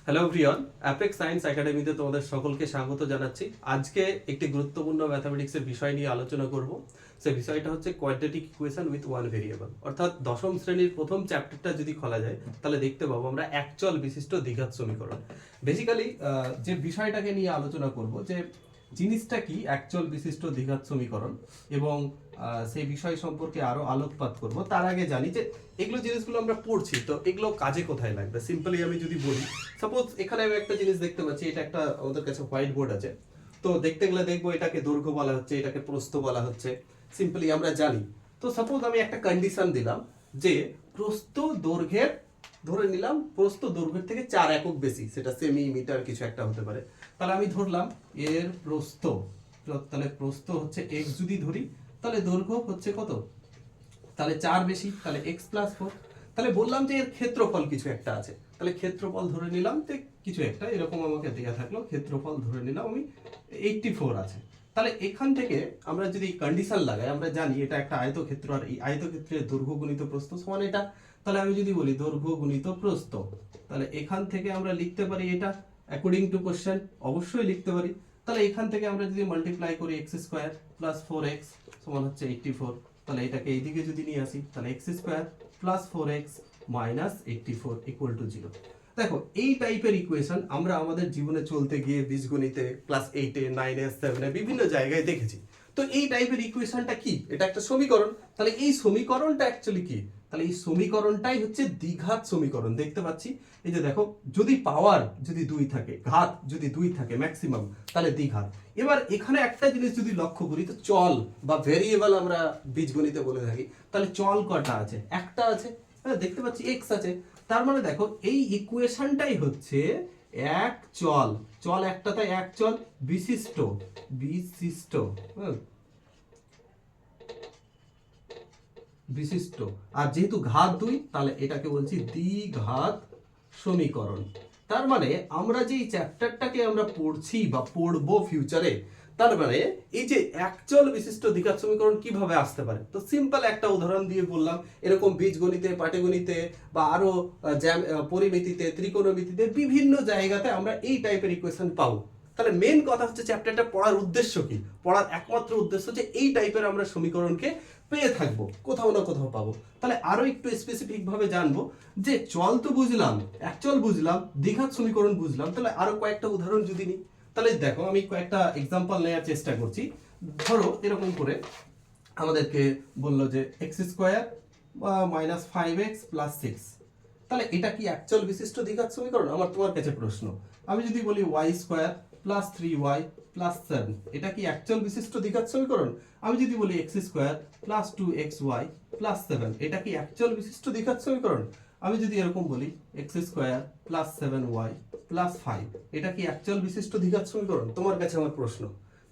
Hello everyone, apex science একাডেমিতে তোমাদের সকলকে স্বাগত জানাচ্ছি। আজকে একটি গুরুত্বপূর্ণ ম্যাথামেটিক্সের বিষয় নিয়ে আলোচনা করব। সেই বিষয়টা হচ্ছে quadratic equation with one variable. অর্থাৎ দশম শ্রেণীর প্রথম চ্যাপ্টারটা যদি খোলা যায় তাহলে দেখতে পাবো আমরা একচল বিশিষ্ট দ্বিঘাত সমীকরণ। বেসিক্যালি যে বিষয়টাকে নিয়ে আলোচনা করব যে জিনিসটা কি একচল বিশিষ্ট দ্বিঘাত সমীকরণ এবং সেই বিষয় সম্পর্কে আরো আলোকপাত করব। তার আগে জানি যে এগুলো জিনিসগুলো আমরা পড়ছি, তো এগুলো কাজে কোথায় লাগবে। সিম্পলি আমি যদি বলি, সাপোজ এখানে আমি একটা জিনিস দেখতে পাচ্ছি, এটা একটা আমাদের কাছে হোয়াইট বোর্ড আছে। তো দেখতে গেলে দেখবো এটাকে দৈর্ঘ্য বলা হচ্ছে, এটাকে প্রস্থ বলা হচ্ছে, সিম্পলি আমরা জানি। তো সাপোজ আমি একটা কন্ডিশন দিলাম যে প্রস্থ দৈর্ঘ্যের, ধরে নিলাম প্রস্থ দৈর্ঘ্যের থেকে 4 একক বেশি, সেটা সেমি, মিটার কিছু একটা হতে পারে। তাহলে আমি ধরলাম এর প্রস্থ, তাহলে প্রস্থ হচ্ছে x যদি ধরি, তাহলে দৈর্ঘ্য হচ্ছে কত, তাহলে 4 বেশি, তাহলে x+4। তাহলে বললাম যে এর ক্ষেত্রফল কিছু একটা আছে, তাহলে ক্ষেত্রফল ধরে নিলাম যে কিছু একটা এরকম আমাকে দেয়া থাকলো, ক্ষেত্রফল ধরে নিলাম আমি 84 আছে। তাহলে এখান থেকে আমরা যদি কন্ডিশন লাগাই, আমরা জানি এটা একটা আয়তক্ষেত্র, আর এই আয়তক্ষেত্রের দৈর্ঘ্য গুণিত প্রস্থ সমান এটা। তাহলে আমি যদি বলি দৈর্ঘ্য গুণিত প্রস্থ, তাহলে এখান থেকে আমরা লিখতে পারি এটা অ্যাকর্ডিং টু কোশ্চেন, অবশ্যই লিখতে পারি। তাহলে এখান থেকে আমরা যদি মাল্টিপ্লাই করি x² + 4x সমান হচ্ছে 84, তাহলে এটাকে এইদিকে যদি নিয়ে আসি তাহলে x² + 4x - 84 = 0। দেখো এই টাইপের ইকুয়েশন আমরা আমাদের জীবনে চলতে গিয়ে বীজগণিতে ক্লাস 8 এ 9 এ 7 এ বিভিন্ন জায়গায় দেখেছি। তো এই টাইপের ইকুয়েশনটা কি, এটা একটা সমীকরণ। তাহলে এই সমীকরণটা অ্যাকচুয়ালি কি, তাহলে এই সমীকরণটাই হচ্ছে দ্বিঘাত সমীকরণ। দেখতে পাচ্ছি এই যে দেখো, যদি পাওয়ার যদি 2 থাকে, ঘাত যদি 2 থাকে ম্যাক্সিমাম, তাহলে দ্বিঘাত। এবার এখানে একটা জিনিস যদি লক্ষ্য করি, তো চল বা ভেরিয়েবল আমরা বীজগণিতে বলে থাকি, তাহলে চল কটা আছে, একটা আছে। হ্যাঁ, দেখতে পাচ্ছি x আছে। তার মানে দেখো এই ইকুয়েশনটাই হচ্ছে এক চল, চল একটা, তাই এক চল বিশিষ্ট, বিশিষ্ট বিশিষ্ট। আর যেহেতু ঘাত 2, তাহলে এটাকে বলছি দ্বিঘাত সমীকরণ। তার মানে আমরা যে চ্যাপ্টারটাকে আমরা পড়ছি বা পড়বো ফিউচারে, তার মানে এই যে একচল বিশিষ্ট দ্বিঘাত সমীকরণ কিভাবে আসতে পারে, তো সিম্পল একটা উদাহরণ দিয়ে বললাম। এরকম বীজগণিতে, পাটিগণিতে বা আরো পরিমিতিতে, ত্রিকোণমিতিতে বিভিন্ন জায়গাতে আমরা এই টাইপের ইকুয়েশন পাবো। তাহলে মেন কথা হচ্ছে চ্যাপ্টারটা পড়ার উদ্দেশ্য কি, পড়ার একমাত্র উদ্দেশ্য যে এই টাইপের আমরা সমীকরণকে পেয়ে থাকবো, কোথাও না কোথাও পাবো। তাহলে আরো একটু স্পেসিফিক ভাবে জানবো যে চল তো বুঝলাম, একচল বুঝলাম, দ্বিঘাত সমীকরণ বুঝলাম, তাহলে আরো কয়েকটা উদাহরণ যদি নিই, তাহলে দেখো আমি কয়েকটা এক্সাম্পল নেওয়ার চেষ্টা করছি। ধরো এরকম করে আমাদেরকে বললো যে x² - 5x + 6, তাহলে এটা কি একচল বিশিষ্ট দ্বিঘাত সমীকরণ? আমার তোমার কাছে প্রশ্ন। আমি যদি বলি y² + 3y + 7, এটা কি একচল বিশিষ্ট দ্বিঘাত সমীকরণ? আমি যদি বলি x² + 2xy + 7, এটা কি একচল বিশিষ্ট দ্বিঘাত সমীকরণ? আমি যদি এরকম বলি x² + 7y + 5, এটা কি একচল বিশিষ্ট দ্বিঘাত সমীকরণ? তোমার কাছে আমার প্রশ্ন।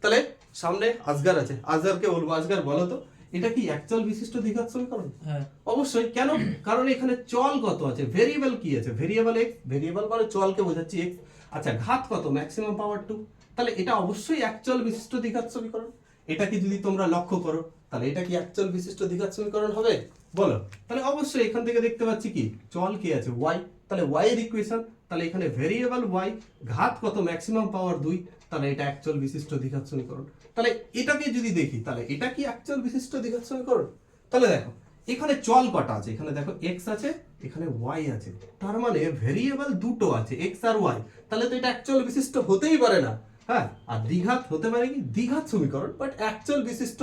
তাহলে সামনে আজগার আছে, আজগারকে বলবো, আজগার বলো তো এটা কি একচল বিশিষ্ট দ্বিঘাত সমীকরণ? হ্যাঁ, অবশ্যই। কেন? কারণ এখানে চল কত আছে, ভেরিয়েবল কি আছে, ভেরিয়েবল x, ভেরিয়েবল মানে চলকে বোঝাচ্ছি x। আচ্ছা, ঘাত কত, ম্যাক্সিমাম পাওয়ার 2, তাহলে এটা অবশ্যই একচল বিশিষ্ট দ্বিঘাত সমীকরণ। এটাকে যদি তোমরা লক্ষ্য করো, তাহলে এটা কি একচল বিশিষ্ট দ্বিঘাত সমীকরণ হবে? বলো। তাহলে অবশ্যই এখান থেকে দেখতে পাচ্ছি কি, চল কি আছে, y, তাহলে y এর ইকুয়েশন, তাহলে এখানে ভেরিয়েবল y, ঘাত কত, ম্যাক্সিমাম পাওয়ার 2, তাহলে এটা একচল বিশিষ্ট দ্বিঘাত সমীকরণ। তাহলে এটাকে যদি দেখি, তাহলে এটা কি একচল বিশিষ্ট দ্বিঘাত সমীকরণ? তাহলে দেখো এখানে চল কটা আছে, এখানে দেখো x আছে, এখানে y আছে, তার মানে ভেরিয়েবল দুটো আছে, x আর y, তাহলে তো এটা একচল বিশিষ্ট হতেই পারে না। হ্যাঁ, আর দ্বিঘাত হতে পারে কি, দ্বিঘাত সমীকরণ, বাট একচল বিশিষ্ট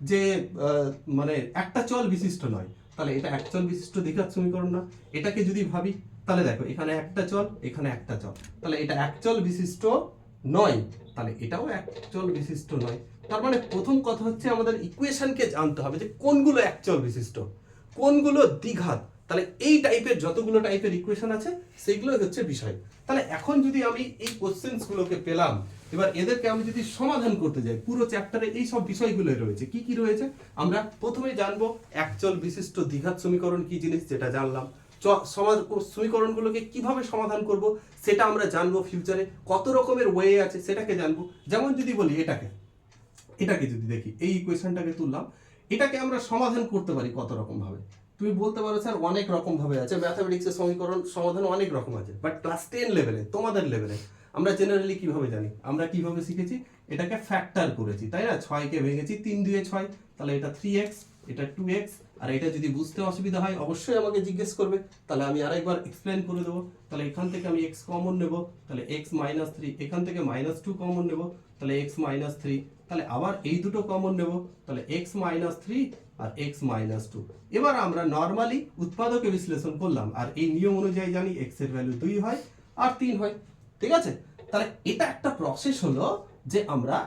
যে মানে একটা চল বিশিষ্ট নয়, তাহলে এটা একচল বিশিষ্ট দ্বিঘাত সমীকরণ না। এটাকে যদি ভাবি, তাহলে দেখো এখানে একটা চল, এখানে একটা চল, তাহলে এটা একচল বিশিষ্ট নয়, তাহলে এটাও একচল বিশিষ্ট নয়। তার মানে প্রথম কথা হচ্ছে আমাদের ইকুয়েশনকে জানতে হবে যে কোনগুলো একচল বিশিষ্ট, কোনগুলো দ্বিঘাত। তাহলে এই টাইপের যতগুলো টাইপের ইকুয়েশন আছে সেগুলোই হচ্ছে বিষয়। তাহলে এখন যদি আমি এই কোশ্চেন্স গুলোকে পেলাম, এবার এদেরকে আমি যদি সমাধান করতে যাই, পুরো চ্যাপ্টারে এই সব বিষয়গুলো রয়েছে। কি কি রয়েছে আমরা প্রথমে জানবো, একচল বিশিষ্ট দ্বিঘাত সমীকরণ কি জিনিস, যেটা জানলাম। সমীকরণগুলোকে কিভাবে সমাধান করব সেটা আমরা জানবো ফিউচারে, কত রকমের ওয়ে আছে সেটাকে জানবো। যেমন যদি বলি এটাকে, এটাকে যদি দেখি, এই ইকুয়েশনটাকে তুললাম, এটাকে আমরা সমাধান করতে পারি কত রকম ভাবে। তুমি বলতে পারো স্যার অনেক রকম ভাবে আছে, ম্যাথামেটিক্সের সমীকরণ সমাধান অনেক রকম আছে, বাট ক্লাস 10 লেভেলে তোমাদের লেভেলে আমরা জেনারেলি কিভাবে জানি, আমরা কিভাবে শিখেছি, এটাকে ফ্যাক্টর করেছি, তাই না? 6 কে ভেঙেছি 3 2 6, তাহলে এটা 3x, এটা 2x। আর এটা যদি বুঝতে অসুবিধা হয় অবশ্যই আমাকে জিজ্ঞেস করবে, তাহলে আমি আরেকবার এক্সপ্লেন করে দেবো। তাহলে এখান থেকে আমি x কমন নেব, তাহলে x - 3, এখান থেকে -2 কমন নেব, তাহলে x - 3, তাহলে আবার এই দুটো কমন নেব, তাহলে x - 3 আর x - 2। এবার আমরা নরমালি উৎপাদকে বিশ্লেষণ করলাম, আর এই নিয়ম অনুযায়ী জানি x এর ভ্যালু 2 হয় আর 3 হয়, ঠিক আছে? তাহলে এটা একটা প্রসেস হলো যে আমরা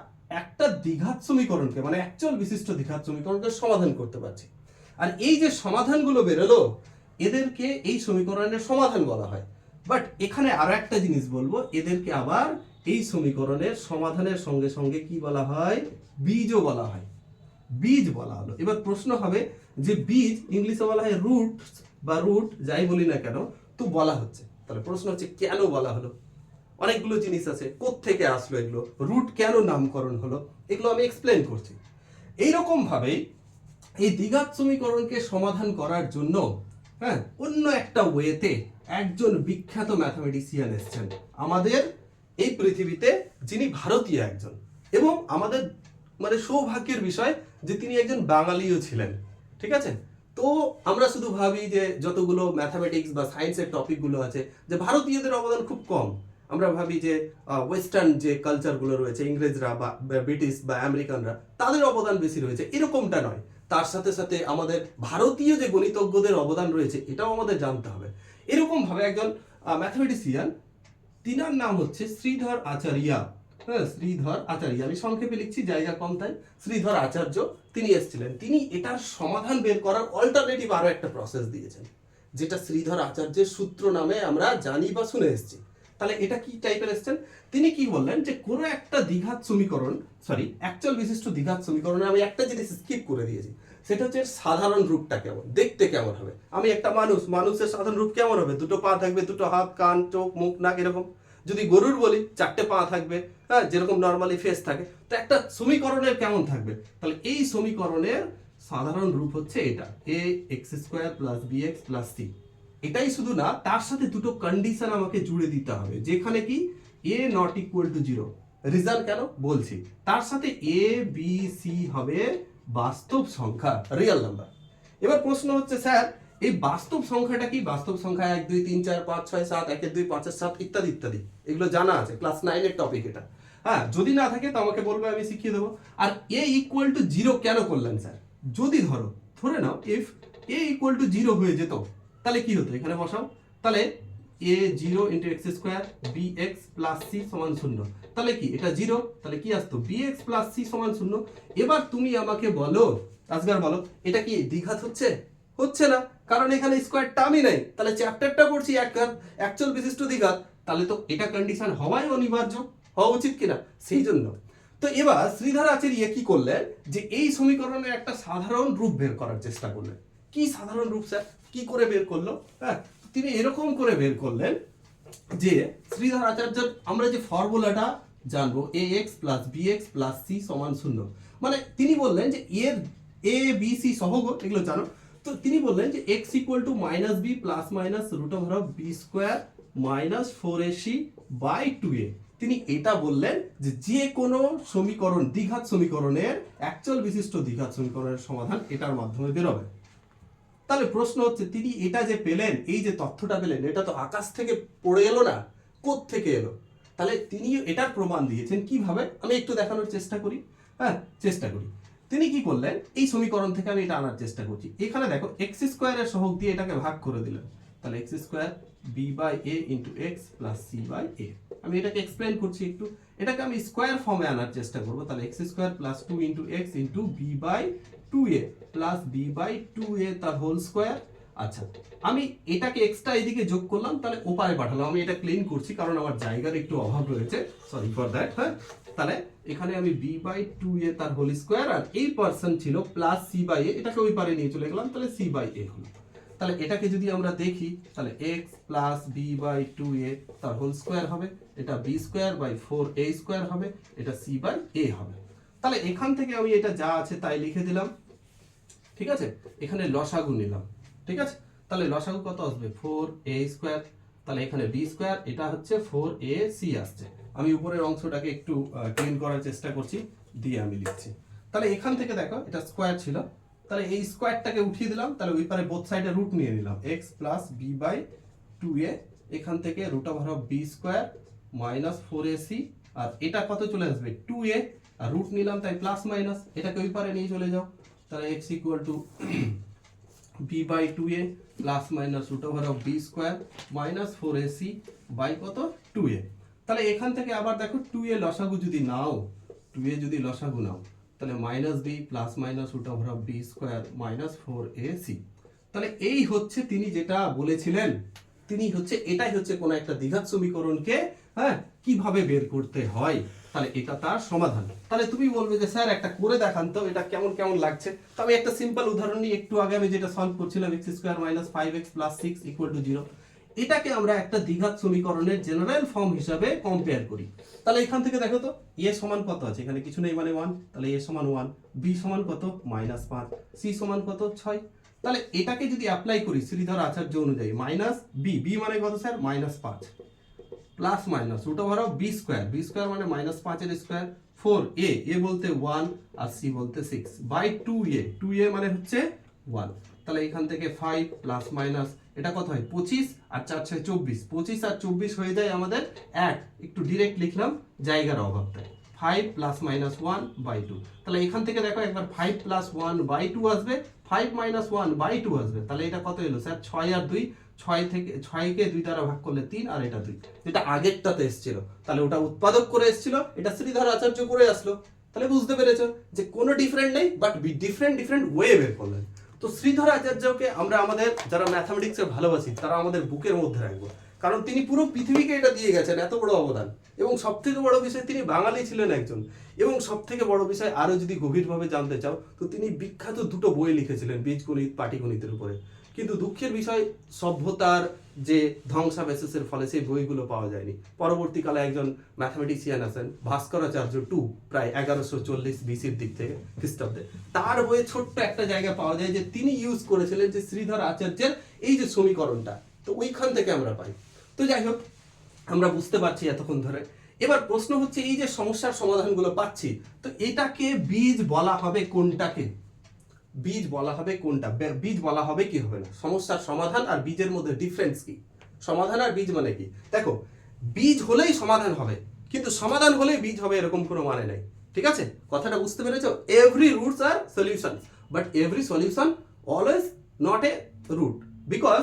একটা দ্বিঘাত সমীকরণকে, মানে অ্যাকচুয়াল বিশিষ্ট দ্বিঘাত সমীকরণকে সমাধান করতে পারছি। আর এই যে সমাধানগুলো বেরোলো, এদেরকে এই সমীকরণের সমাধান বলা হয়। বাট এখানে আরো একটা জিনিস বলবো, এদেরকে আবার এই সমীকরণের সমাধানের সঙ্গে সঙ্গে কি বলা হয়, বীজও বলা হয়, বীজ বলা হলো। এবার প্রশ্ন হবে যে বীজ ইংলিশে বলা হয় রুট বা রুট, যাই বলি না কেন, তো বলা হচ্ছে। তাহলে প্রশ্ন হচ্ছে কেন বলা হলো? অনেকগুলো জিনিস আছে, কোত্থেকে আসলো এগুলো, রুট কেন নামকরণ হলো, এগুলো আমি এক্সপ্লেন করছি। এইরকম ভাবেই এই দ্বিঘাত সমীকরণকে সমাধান করার জন্য হ্যাঁ অন্য একটা ওয়েতে একজন বিখ্যাত ম্যাথমেটিশিয়ান এসেছেন আমাদের এই পৃথিবীতে, যিনি ভারতীয় একজন, এবং আমাদের মানে সৌভাগ্যের বিষয় যে তিনি একজন বাঙালিও ছিলেন, ঠিক আছে? তো আমরা শুধু ভাবি যে যতগুলো ম্যাথামেটিক্স বা সায়েন্সের টপিকগুলো আছে যে ভারতীয়দের অবদান খুব কম, আমরা ভাবি যে ওয়েস্টার্ন যে কালচারগুলো রয়েছে, ইংরেজরা বা ব্রিটিশ বা আমেরিকানরা, তাদের অবদান বেশি রয়েছে, এরকমটা নয়। তার সাথে সাথে আমাদের ভারতীয় যে গণিতজ্ঞদের অবদান রয়েছে এটাও আমাদের জানতে হবে। এরকম ভাবে একজন ম্যাথমেটিশিয়ান, তিনার নাম হচ্ছে শ্রীধর আচার্য। হ্যাঁ, শ্রীধর আচার্য, আমি সংক্ষেপে লিখছি, জায়গা কম তাই। শ্রীধর আচার্য তিনি এসেছিলেন, তিনি এটার সমাধান বের করার অল্টারনেটিভ আরো একটা প্রসেস দিয়েছেন, যেটা শ্রীধর আচার্যের সূত্র নামে আমরা জানি বা শুনে এসেছি। তাহলে এটা কি টাইপের এসেছেন? তিনি কি বললেন যে কোনো একটা দ্বিঘাত সমীকরণ, সরি অ্যাকচুয়াল বিশিষ্ট দ্বিঘাত সমীকরণে আমি একটা জিনিস স্কিপ করে দিয়েছি, সেটা হচ্ছে সাধারণ রূপটা কেমন, দেখতে কেমন হবে। আমি একটা মানুষ, মানুষের সাধারণ রূপ কেমন হবে? দুটো পা থাকবে, দুটো হাত, কান, চোখ, মুখ, নাক, এরকম। যদি গরুর বলি 4টে পা থাকবে, হ্যাঁ, যেরকম নর্মালি ফেস থাকে। তো একটা সমীকরণের কেমন থাকবে? তাহলে এই সমীকরণের সাধারণ রূপ হচ্ছে এটা, ax² + bx + c। এটাই শুধু না, তার সাথে দুটো কন্ডিশন আমাকে জুড়ে দিতে হবে, যেখানে কি a ≠ 0। রিজন কেন বলছি, তার সাথে a b c হবে বাস্তব সংখ্যা, রিয়েল নাম্বার। এবার প্রশ্ন হচ্ছে স্যার এই বাস্তব সংখ্যাটা কি? বাস্তব সংখ্যা 1 2 3 4 5 6 7, 1 2 5 7 ইত্যাদি ইত্যাদি, এগুলো জানা আছে, ক্লাস 9 এর টপিক এটা। হ্যাঁ, যদি না থাকে তো আমাকে বলবে, আমি শিখিয়ে দেবো। আর a = 0 কেন করলেন স্যার? যদি ধরে নাও ইফ a = 0 হয়ে যেত, তাহলে কি হতো? এখানে বসাও, তাহলে a 0 × x² bx + c = 0। তাহলে কি এটা 0, তাহলে কি আসতো? bx + c = 0। এবার তুমি আমাকে বলো, আজকাল বলো, এটা কি দ্বিঘাত হচ্ছে? হচ্ছে না, কারণ এখানে স্কয়ার টার্মই নাই। তাহলে চ্যাপ্টারটা পড়ছি অ্যাকচুয়াল বিশিষ্ট দ্বিঘাত, তাহলে তো এটা কন্ডিশন হওয়াই অনিবার্য, হওয়া উচিত কিনা? সেই জন্য তো এবার শ্রীধর আচার্য কি করলেন, যে এই সমীকরণের একটা সাধারণ রূপ বের করার চেষ্টা করলেন। কি সাধারণ রূপ স্যার? কি করে বের করলো? হ্যাঁ, তিনি এরকম করে বের করলেন যে শ্রীধর আচার্য, আমরা যে ফর্মুলাটা জানবো ax + bx + c = 0, মানে তিনি বললেন যে এর a b c সহগ, এগুলো জানো তো। তিনি বললেন যে x = -b ± √b² - 4ac/2a। তিনি এটা বললেন যে যে কোনো সমীকরণ, দ্বিঘাত সমীকরণের অ্যাকচুয়াল বিশিষ্ট দ্বিঘাত সমীকরণের সমাধান এটার মাধ্যমে বেরোবে। তাহলে প্রশ্ন হচ্ছে তিনি এটা যে পেলেন, এই যে তথ্যটা পেলেন, এটা তো আকাশ থেকে পড়ে এলো না, কোথা থেকে এলো? তাহলে তিনি এটার প্রমাণ দিয়েছেন কিভাবে, আমি একটু দেখানোর চেষ্টা করি। হ্যাঁ, চেষ্টা করি। তিনি কি করলেন, এই সমীকরণ থেকে আমি এটা আনার চেষ্টা করছি। এখানে দেখো x² এর সহগ দিয়ে এটাকে ভাগ করে দিলেন, তাহলে x² b/a × x + c/a। আমি এটাকে এক্সপ্লেইন করছি একটু, এটাকে আমি স্কয়ার ফর্মে আনার চেষ্টা করব। তাহলে x² + 2 × x × b/2a + b/2a তার হোল স্কয়ার। আচ্ছা, আমি এটাকে এক্সট্রা এদিকে যোগ করলাম, তাহলে ওপারে পাঠালাম। আমি এটা ক্লিন করছি কারণ আমার জায়গার একটু অভাব রয়েছে, সরি ফর দ্যাট। হ্যাঁ, তাহলে এখানে আমি b/2a তার হোল স্কয়ার, আর এই পার্সন ছিল +c/a, এটাকে ওই পারে নিয়ে চলে গেলাম, তাহলে c/a হলো। তাহলে এটাকে যদি আমরা দেখি, তাহলে x + b/2a তার হোল স্কয়ার হবে, এটা b²/4a² হবে, এটা c/a হবে। তাহলে এখান থেকে আমি এটা যা আছে তাই লিখে দিলাম, ঠিক আছে? এখানে লসাগু নিলাম, ঠিক আছে, তাহলে লসাগু কত আসবে 4a², তাহলে এখানে b², এটা হচ্ছে 4ac আসছে। আমি উপরের অংশটাকে একটু ক্লিন করার চেষ্টা করছি, দিয়ে আমি লিখছি। তাহলে এখান থেকে দেখো এটা স্কোয়ার ছিল, তাহলে এই স্কোয়ারটাকে উঠিয়ে দিলাম, তাহলে ওই পারে বোথ সাইডে রুট নিয়ে নিলাম x + b/2a, এখান থেকে √b² - 4ac, আর এটা কত চলে আসবে 2a, আর রুট নিলাম তাই প্লাস মাইনাস, এটাকে ওই পারে নিয়ে চলে যাও, তাহলে x = b/2a ± √b² - 4ac by কত 2a। তাহলে এখান থেকে আবার দেখো 2a লসাগু যদি নাও, 2a যদি লসাগু নাও, তাহলে -b ± √b² - 4ac। তাহলে এই হচ্ছে তিনি যেটা বলেছিলেন, তিনি হচ্ছে এটাই হচ্ছে কোন একটা দ্বিঘাত সমীকরণকে হ্যাঁ কিভাবে বের করতে হয়, তাহলে এটা তার সমাধান। তাহলে তুমি বলবে যে স্যার একটা করে দেখান তো এটা কেমন কেমন লাগছে। তো আমি একটা সিম্পল উদাহরণ নিয়ে একটু আগে আমি যেটা সলভ করছিলাম, x² - 5x + 6 = 0, এটাকে আমরা একটা দ্বিঘাত সমীকরণের জেনারেল ফর্ম হিসাবে কম্পেয়ার করি। তাহলে এখান থেকে দেখো তো a সমান কত আছে, এখানে কিছু নেই মানে 1, তাহলে a সমান 1, b সমান কত -5, c সমান কত 6। তাহলে এটাকে যদি অ্যাপ্লাই করি শ্রীধর আচার্য অনুযায়ী -b মানে কত sir -5 plus minus √b², b² মানে -5 এর স্কয়ার, 4a, a বলতে 1 আর c বলতে 6 বাই 2a, 2a মানে হচ্ছে 1। তাহলে এখান থেকে 5 প্লাস মাইনাস এটা কত হয় 25 আর 4 6 24, 25 আর 24 হয়ে যায় আমাদের 1, একটু ডিরেক্ট লিখলাম জায়গার অভাবটায়, 5 প্লাস মাইনাস 1/2। তাহলে এখান থেকে দেখো একবার 5 প্লাস 1/2 আসবে, 5 মাইনাস 1/2 আসবে, তাহলে এটা কত এলো স্যার 6 আর 2, 6 কে 2 দ্বারা ভাগ করলে 3, আর এটা 2, যেটা আগেরটাতে এসেছিল, তাহলে ওটা উৎপাদক করে এসেছিল, এটা শ্রীধর আচার্য করে আসলো। তাহলে বুঝতে পেরেছো যে কোনো ডিফারেন্ট নেই, বাট ডিফারেন্ট ওয়ে বের করলেন। তো শ্রীধর আচার্যকে আমরা আমাদের যারা ম্যাথামেটিক্সে ভালোবাসি তারা আমাদের বুকের মধ্যে রাখবো, কারণ তিনি পুরো পৃথিবীকে এটা দিয়ে গেছেন, এত বড় অবদান। এবং সব থেকে বড় বিষয় তিনি বাঙালি ছিলেন একজন, এবং সব থেকে বড় বিষয় আরো যদি গভীরভাবে জানতে চাও তো তিনি বিখ্যাত 2টো বই লিখেছিলেন বীজগণিত, পাটিগণিতের উপরে। কিন্তু দুঃখের বিষয় সভ্যতার যে ধ্বংসাবশেষের ফলে সেই বইগুলো পাওয়া যায়নি। পরবর্তীকালে একজন ম্যাথামেটিশিয়ান আছেন ভাস্করাচার্য টু, প্রায় 1140 বিসির দিক থেকে খ্রিস্টাব্দে, তার বইয়ে ছোট্ট একটা জায়গা পাওয়া যায় যে তিনি ইউজ করেছিলেন যে শ্রীধর আচার্যের এই যে সমীকরণটা, তো ওইখান থেকে আমরা পাই। তো যাই হোক আমরা বুঝতে পারছি এতক্ষণ ধরে। এবার প্রশ্ন হচ্ছে এই যে সমস্যার সমাধানগুলো পাচ্ছি, তো এটাকে বীজ বলা হবে কোনটাকে? বীজ বলা হবে কোনটা? বীজ বলা হবে কি হবে না? সমস্যার সমাধান আর বীজের মধ্যে ডিফারেন্স কি? সমাধান আর বীজ মানে কি? দেখো, বীজ হলেই সমাধান হবে, কিন্তু সমাধান হলেই বীজ হবে এরকম কোনো মানে নাই। ঠিক আছে, কথাটা বুঝতে পেরেছো? এভরি রুটস আর solution, but every solution always not a root, because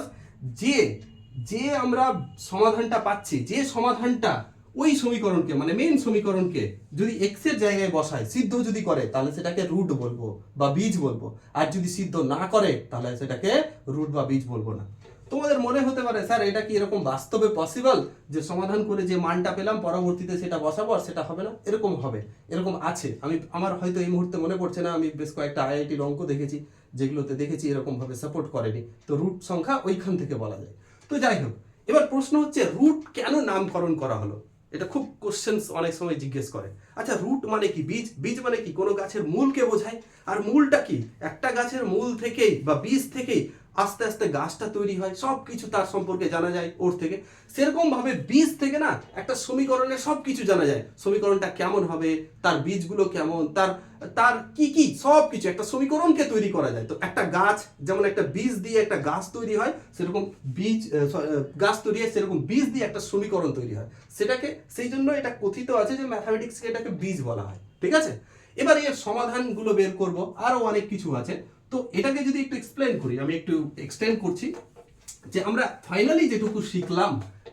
যে আমরা সমাধানটা পাচ্ছি, যে সমাধানটা ওই সমীকরণকে মানে মেইন সমীকরণকে যদি এক্স এর জায়গায় বসায়, সিদ্ধ যদি করে, তাহলে সেটাকে রুট বলবো বা বীজ বলবো, আর যদি সিদ্ধ না করে তাহলে সেটাকে রুট বা বীজ বলবো না। তোমাদের মনে হতে পারে স্যার এটা কি এরকম বাস্তবে পসিবল যে সমাধান করে যে মানটা পেলাম পরবর্তীতে সেটা বসাবো আর সেটা হবে না? এরকম হবে, এরকম আছে। আমার হয়তো এই মুহূর্তে মনে পড়ছে না, আমি বেশ কয়েকটা আইআইটির অঙ্ক দেখেছি যেগুলোতে দেখেছি এরকম ভাবে সাপোর্ট করেনি, তো রুট সংখ্যা ওইখান থেকে বলা যায়। তো যাই হোক, এবার প্রশ্ন হচ্ছে রুট কেন নামকরণ করা হলো? এটা খুব কোশ্চেন্স অনেক সময় জিজ্ঞেস করে। আচ্ছা, রুট মানে কি? বীজ মানে কি? কোনো গাছের মূলকে বোঝায়। আর মূলটা কি? একটা গাছের মূল থেকেই বা বীজ থেকেই আস্তে আস্তে গাছটা তৈরি হয়, সব কিছু তার সম্পর্কে জানা যায় ওর থেকে। সেরকম ভাবে বীজ থেকে না একটা সমীকরণের সব কিছু জানা যায়, সমীকরণটা কেমন হবে, তার বীজগুলো কেমন, তার কি কি সব কিছু একটা সমীকরণকে তৈরি করা যায়। তো একটা গাছ যেমন একটা বীজ দিয়ে একটা গাছ তৈরি হয়, সেরকম গাছ তৈরি হয়, সেরকম বীজ দিয়ে একটা সমীকরণ তৈরি হয়। সেটাকে সেই জন্য এটা কথিত আছে যে ম্যাথামেটিক্সকে এটাকে বীজ বলা হয়। ঠিক আছে, এবার এর সমাধানগুলো বের করব, আরো অনেক কিছু আছে। তো এটাকে যদি একটু এক্সপ্লেন করি, আমি একটু এক্সটেন্ড করছি, যে আমরা ফাইনালি যেটুকু শিখলাম,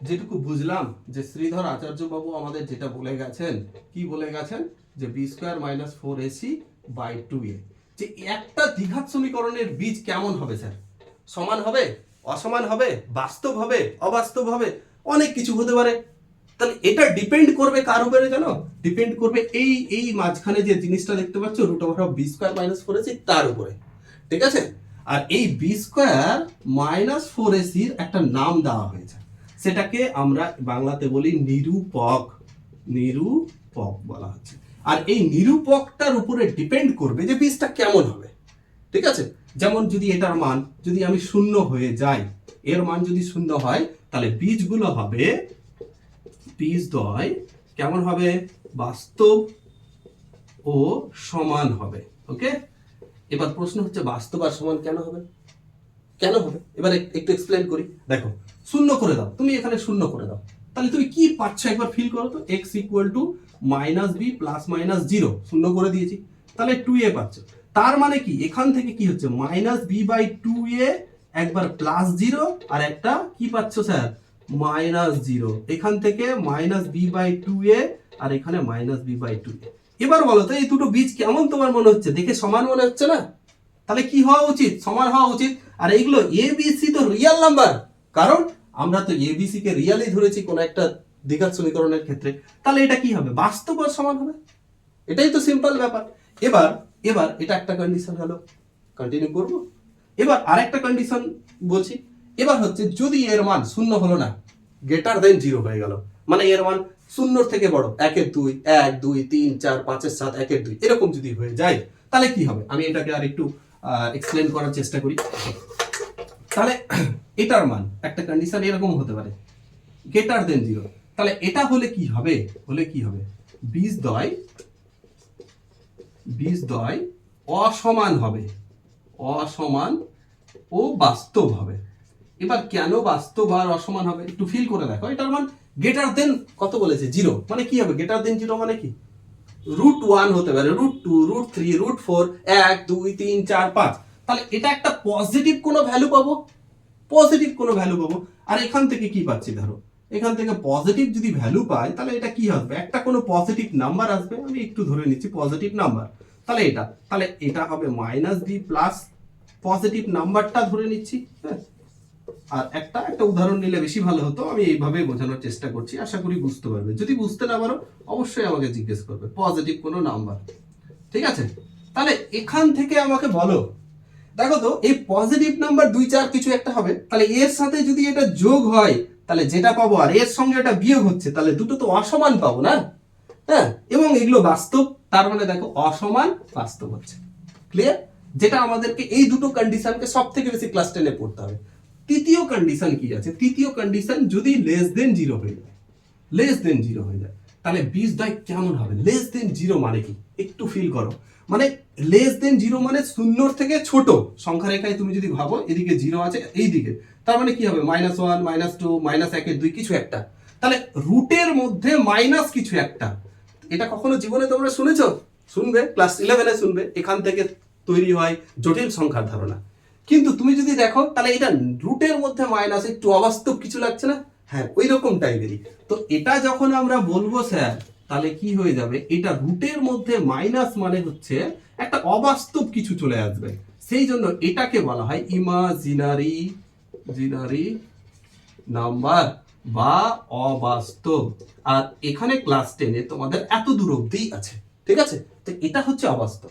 যেটুকু বুঝলাম, যে শ্রীধর আচার্য বাবু আমাদের যেটা বলে গেছেন, কি বলে গেছেন, যে b² - 4ac/2a, যে একটা দ্বিঘাত সমীকরণের বীজ কেমন হবে স্যার? সমান হবে, অসমান হবে, বাস্তব হবে, অবাস্তব হবে, অনেক কিছু হতে পারে। তাহলে এটা ডিপেন্ড করবে কার উপরে জানো? ডিপেন্ড করবে এই মাঝখানে যে জিনিসটা দেখতে পাচ্ছ √b² - 4ac, তার উপরে। ঠিক আছে, আর এই b² - 4ac এর একটা নাম দেওয়া হয়েছে, সেটাকে আমরা বাংলাতে বলি নিরূপক। নিরূপক বলা হচ্ছে। আর এই নিরূপকটার উপরে ডিপেন্ড করবে যে বীজটা কেমন হবে। ঠিক আছে, যেমন যদি এটার মান যদি আমি শূন্য হয়ে যাই, এর মান যদি শূন্য হয় তাহলে বীজগুলো হবে বীজদ্বয় কেমন হবে, বাস্তব ও সমান হবে। ওকে, এবার প্রশ্ন হচ্ছে বাস্তব আর সমান কেন হবে, কেন হবে এবার একটু এক্সপ্লেন করি। দেখো শূন্য করে দাও, তুমি এখানে শূন্য করে দাও, তাহলে তুমি কি পাচ্ছ একবার ফিল করো তো, x equal to minus B plus minus zero, শূন্য করে দিয়েছি, তাহলে 2a পাচ্ছ। তার মানে কি এখান থেকে কি হচ্ছে মাইনাস বি বাই 2a, একবার প্লাস জিরো আর একটা কি পাচ্ছ স্যার মাইনাস জিরো, এখান থেকে মাইনাস বি বাই 2a আর এখানে মাইনাস বি বাই 2a। এবার বলো তো এই দুটো বীজ কেমন তোমার মনে হচ্ছে, দেখে সমান মনে হচ্ছে না? তাহলে কি হওয়া উচিত, সমান হওয়া উচিত। আর এইগুলো এ বি সি তো রিয়েল নাম্বার, কারণ আমরা তো A B C K really ধরেছি কোন একটা দ্বিঘাত সমীকরণের ক্ষেত্রে, তাহলে এটা কি হবে বাস্তব আর সমান হবে, এটাই তো সিম্পল ব্যাপার। এবার এবার এটা একটা কন্ডিশন হলো, কন্টিনিউ করব। এবার আরেকটা কন্ডিশন বলছি, এবার হচ্ছে যদি এর মান শূন্য হলো না, গ্রেটার দেন জিরো হয়ে গেল, মানে এর মান শূন্যর থেকে বড়, 1-2, 1, 2, 3, 4, 5, 7, 1-2 এরকম যদি হয়ে যায় তাহলে কি হবে, আমি এটাকে আর একটু এক্সপ্লেন করার চেষ্টা করি। তাহলে এটার মান একটা কন্ডিশন এরকম হতে পারে গ্রেটার দেন জিরো, তাহলে এটা হলে কি হবে, বীজদ্বয় অসমান হবে, অসমান ও বাস্তব হবে। এবার কেন বাস্তব আর অসমান হবে একটু ফিল করে দেখো, এটার মান গ্রেটার দেন কত বলেছে জিরো, মানে কি হবে গ্রেটার দেন জিরো মানে কি √1 হতে পারে, √2, √3, √4, 1, 2, 3, 4, 5, তাহলে এটা একটা পজিটিভ কোনো ভ্যালু পাবো, পজিটিভ কোনো ভ্যালু পাবো। আর এখান থেকে কি পাচ্ছি, ধরো এখান থেকে পজিটিভ যদি ভ্যালু পাই তাহলে এটা কি আসবে, একটা কোনো পজিটিভ নাম্বার আসবে, আমি একটু ধরে নিচ্ছি পজিটিভ নাম্বার, তাহলে এটা হবে মাইনাস বি প্লাস পজিটিভ নাম্বারটা ধরে নিচ্ছি, হ্যাঁ। আর একটা উদাহরণ নিলে বেশি ভালো হতো, আমি এইভাবে বোঝানোর চেষ্টা করছি, আশা করি বুঝতে পারবে। যদি বুঝতে না পারো অবশ্যই আমাকে জিজ্ঞেস করবে, পজিটিভ কোনো নাম্বার, ঠিক আছে। তাহলে এখান থেকে আমাকে বলো, দেখো তো এই পজিটিভ নাম্বার 2, 4 কিছু একটা হবে, তাহলে এর সাথে যদি এটা যোগ হয় তাহলে যেটা পাবো, আর এর সঙ্গে এটা বিয়োগ হচ্ছে, তাহলে দুটো তো অসমান পাবো না, হ্যাঁ। এবং এগুলো বাস্তব, তার মানে দেখো অসমান বাস্তব হচ্ছে, ক্লিয়ার। যেটা আমাদেরকে এই দুটো কন্ডিশনকে সব থেকে বেশি ক্লাস 10-এ পড়তে হবে। তৃতীয় কন্ডিশন কি আছে, তৃতীয় কন্ডিশন যদি লেস দেন জিরো হয়ে যায়, লেস দেন জিরো হয়ে যায়, তাহলে বীজদ্বয় কেমন হবে, লেস দেন জিরো মানে কি একটু ফিল করো, মানে লেস দেন জিরো মানে শূন্যর থেকে ছোট সংখ্যা রেখায় তুমি যদি ভাবো এদিকে জিরো আছে এই দিকে, তার মানে কি হবে -1, -2, -1-2 কিছু একটা, তাহলে রুটের মধ্যে মাইনাস কিছু একটা। এটা কখনো জীবনে তোমরা শুনেছো, শুনবে ক্লাস 11-এ শুনবে, এখান থেকে তৈরি হয় জটিল সংখ্যার ধারণা। কিন্তু তুমি যদি দেখো তাহলে এটা রুটের মধ্যে মাইনাস, একটু অবাস্তব কিছু লাগছে না, হ্যাঁ ওই রকম টাইপেরই। তো এটা যখন আমরা বলবো স্যার তাহলে কি হয়ে যাবে, এটা রুটের মধ্যে মাইনাস মানে হচ্ছে একটা অবাস্তব কিছু চলে আসবে, সেই জন্য এটাকে বলা হয় ইমাজিনারি নাম্বার বা অবাস্তব। আর এখানে ক্লাস 10-এ তোমাদের এত দূর অবধি আছে, ঠিক আছে। তো এটা হচ্ছে অবাস্তব।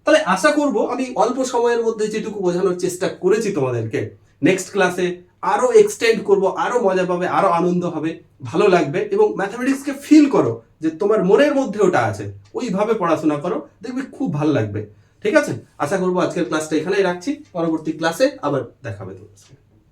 তাহলে আশা করব আমি অল্প সময়ের মধ্যে যেটুকু বোঝানোর চেষ্টা করেছি তোমাদেরকে, নেক্সট ক্লাসে আরো এক্সটেন্ড করব, আরো মজা পাবে, আরো আনন্দ হবে, ভালো লাগবে। এবং ম্যাথমেটিক্সকে ফিল করো যে তোমার মনের মধ্যে ওটা আছে, ওইভাবে পড়াশোনা করো, দেখবে খুব ভালো লাগবে, ঠিক আছে। আশা করব আজকের ক্লাসটা এখানেই রাখছি, পরবর্তী ক্লাসে আবার দেখাবে তোমার।